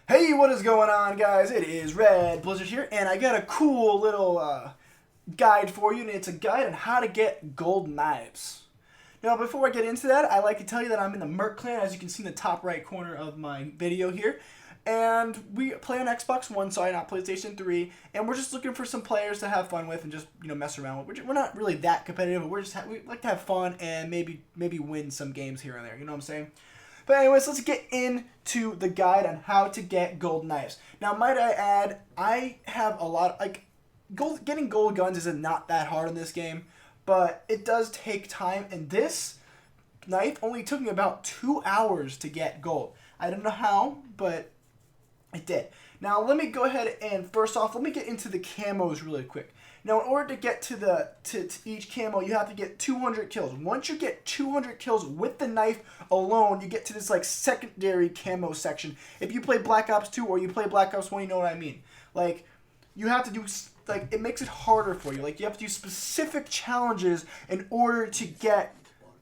Hey, what is going on, guys? It is Red Blizzard here, and I got a cool little guide for you, and it's a guide on how to get gold knives. Now, before I get into that, I like to tell you that I'm in the Merc clan, as you can see in the top right corner of my video here. And we play on Xbox One, sorry, not PlayStation 3, and we're just looking for some players to have fun with and just, mess around with. We're not really that competitive, but we like to have fun and maybe win some games here and there, you know what I'm saying? But anyways, let's get into the guide on how to get gold knives. Now, might I add, I have a lot, getting gold guns isn't not that hard in this game, but it does take time, and this knife only took me about 2 hours to get gold. I don't know how, but it did. Now, let me go ahead and first off, let me get into the camos really quick. Now, in order to get to each camo, you have to get 200 kills. Once you get 200 kills with the knife alone, you get to this like secondary camo section. If you play Black Ops 2 or you play Black Ops 1, you know what I mean. Like, you have to do, like, it makes it harder for you. Like, you have to do specific challenges in order to get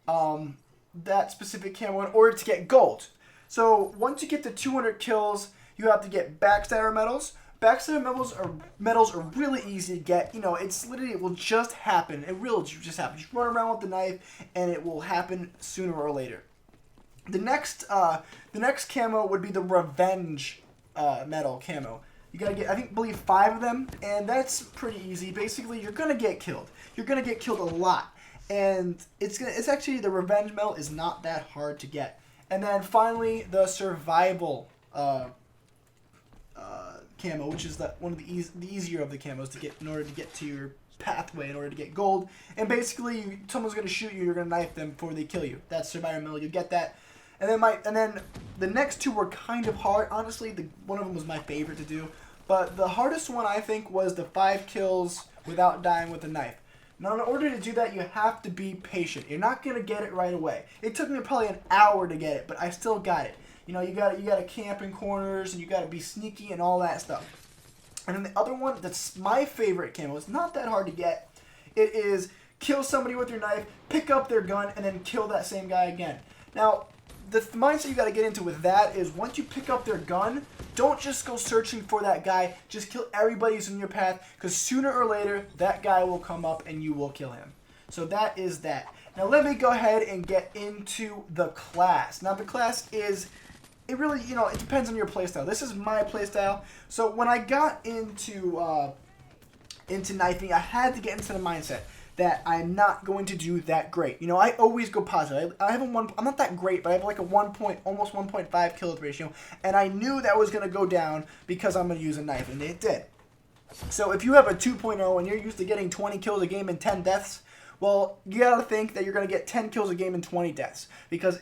that specific camo in order to get gold. So, once you get to 200 kills, you have to get backstabber medals. Backstabber medals are really easy to get. You know, it's literally, it will just happen. It will just happen. Just run around with the knife, and it will happen sooner or later. The next camo would be the revenge medal camo. You gotta get, believe 5 of them, and that's pretty easy. Basically, you're gonna get killed. You're gonna get killed a lot, and it's actually, the revenge medal is not that hard to get. And then finally, the survival camo, which is one of the easier of the camos to get in order to get to your pathway in order to get gold. And basically, someone's gonna shoot you, you're gonna knife them before they kill you. That's survival medal. You get that. And then the next two were kind of hard. Honestly, one of them was my favorite to do. But the hardest one, I think, was the 5 kills without dying with a knife. Now, in order to do that, you have to be patient. You're not gonna get it right away. It took me probably an hour to get it, but I still got it. You know, you gotta camp in corners, and you gotta be sneaky and all that stuff. And then the other one that's my favorite camo, it's not that hard to get. It is kill somebody with your knife, pick up their gun, and then kill that same guy again. Now, the mindset you gotta get into with that is once you pick up their gun, don't just go searching for that guy. Just kill everybody who's in your path, because sooner or later, that guy will come up and you will kill him. So that is that. Now let me go ahead and get into the class. Now the class is, it really, it depends on your playstyle. This is my playstyle. So when I got into knifing, I had to get into the mindset that I'm not going to do that great. I always go positive. I'm not that great, but I have like a almost 1.5 kill ratio, and I knew that was going to go down because I'm going to use a knife, and it did. So if you have a 2.0 and you're used to getting 20 kills a game and 10 deaths, well, you gotta think that you're gonna get 10 kills a game and 20 deaths, because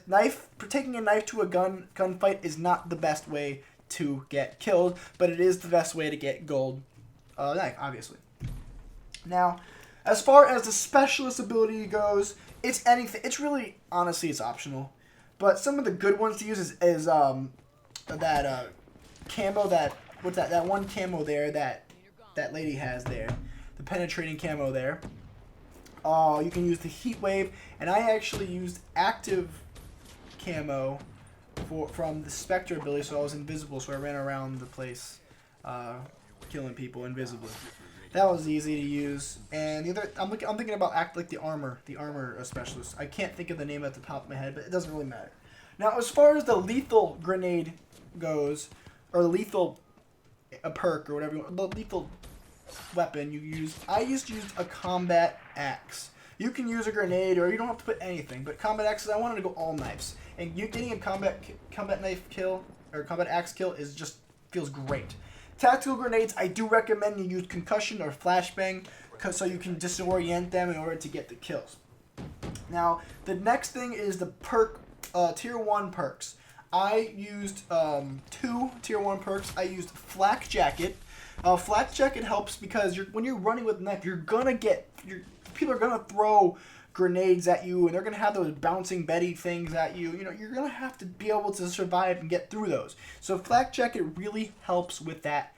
taking a knife to a gunfight is not the best way to get killed, but it is the best way to get gold knife, obviously. Now, as far as the specialist ability goes, it's anything. It's really, honestly, it's optional. But some of the good ones to use is that camo, that one camo there that lady has there, the penetrating camo there. You can use the heat wave, and I actually used active camo from the Spectre ability, so I was invisible, so I ran around the place killing people invisibly. That was easy to use. And the other, I'm thinking about the armor specialist. I can't think of the name at the top of my head, but it doesn't really matter. Now, as far as the lethal grenade goes, or the lethal perk, or whatever, the lethal weapon you use, I used to use a combat axe. You can use a grenade, or you don't have to put anything, but combat axes, I wanted to go all knives. And getting a combat knife kill, or combat axe kill, feels great. Tactical grenades, I do recommend you use concussion or flashbang, so you can disorient them in order to get the kills. Now, the next thing is the perk, tier 1 perks. I used 2 tier 1 perks. I used Flak Jacket. Flak Jacket helps because when you're running with a knife, people are gonna throw grenades at you, and they're gonna have those bouncing Betty things at you. You're gonna have to be able to survive and get through those. So Flak Jacket really helps with that.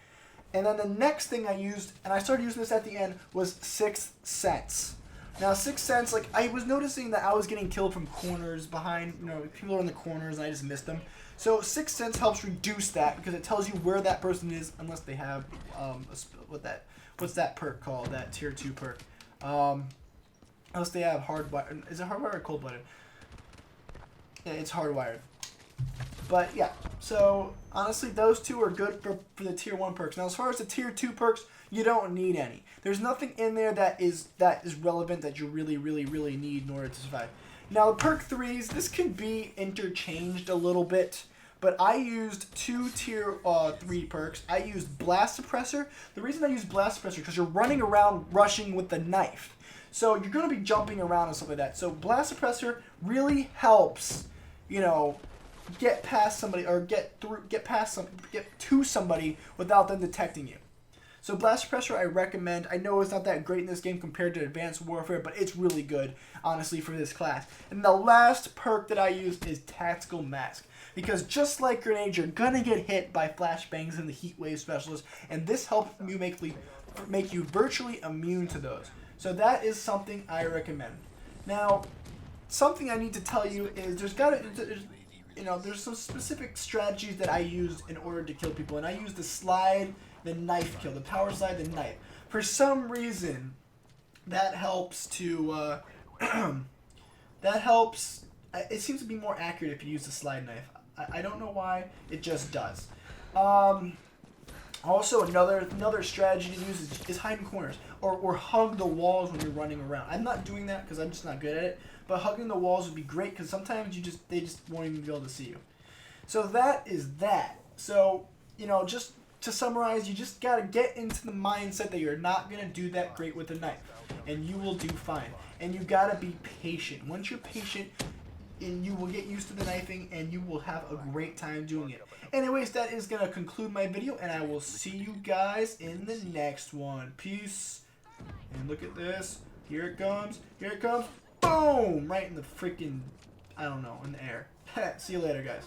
And then the next thing I used, and I started using this at the end, was Sixth Sense. Now, Sixth Sense, I was noticing that I was getting killed from corners behind, people are in the corners, and I just missed them. So Sixth Sense helps reduce that because it tells you where that person is, unless they have what's that perk called? That tier 2 perk. Unless they have hardwired. Is it hardwired or cold blooded? Yeah, it's hardwired. But yeah, so honestly, those two are good for the tier 1 perks. Now, as far as the tier 2 perks, you don't need any. There's nothing in there that is relevant that you really need in order to survive. Now, the perk 3s, this can be interchanged a little bit, but I used 2 tier 3 perks. I used Blast Suppressor. The reason I used Blast Suppressor because you're running around rushing with the knife. So you're going to be jumping around and stuff like that. So Blast Suppressor really helps, you know, get past somebody or get to somebody without them detecting you. So Blast Suppressor I recommend. I know it's not that great in this game compared to Advanced Warfare, but it's really good, honestly, for this class. And the last perk that I use is Tactical Mask. Because just like grenades, you're going to get hit by flashbangs and the Heat Wave Specialist, and this helps you make you virtually immune to those. So that is something I recommend. Now, something I need to tell you is there's some specific strategies that I used in order to kill people, and I used the slide, the knife kill, the power slide, the knife. For some reason, that helps to it seems to be more accurate if you use the slide knife. I don't know why, it just does. Also, another strategy to use is hide in corners or hug the walls when you're running around. I'm not doing that because I'm just not good at it, but hugging the walls would be great because sometimes they just won't even be able to see you. So that is that. So, you know, just to summarize, you just got to get into the mindset that you're not going to do that great with a knife, and you will do fine. And you got to be patient. Once you're patient, and you will get used to the knifing, and you will have a great time doing it. Anyways, that is going to conclude my video, and I will see you guys in the next one. Peace. And look at this. Here it comes. Here it comes. Boom! Right in the freaking, I don't know, in the air. See you later, guys.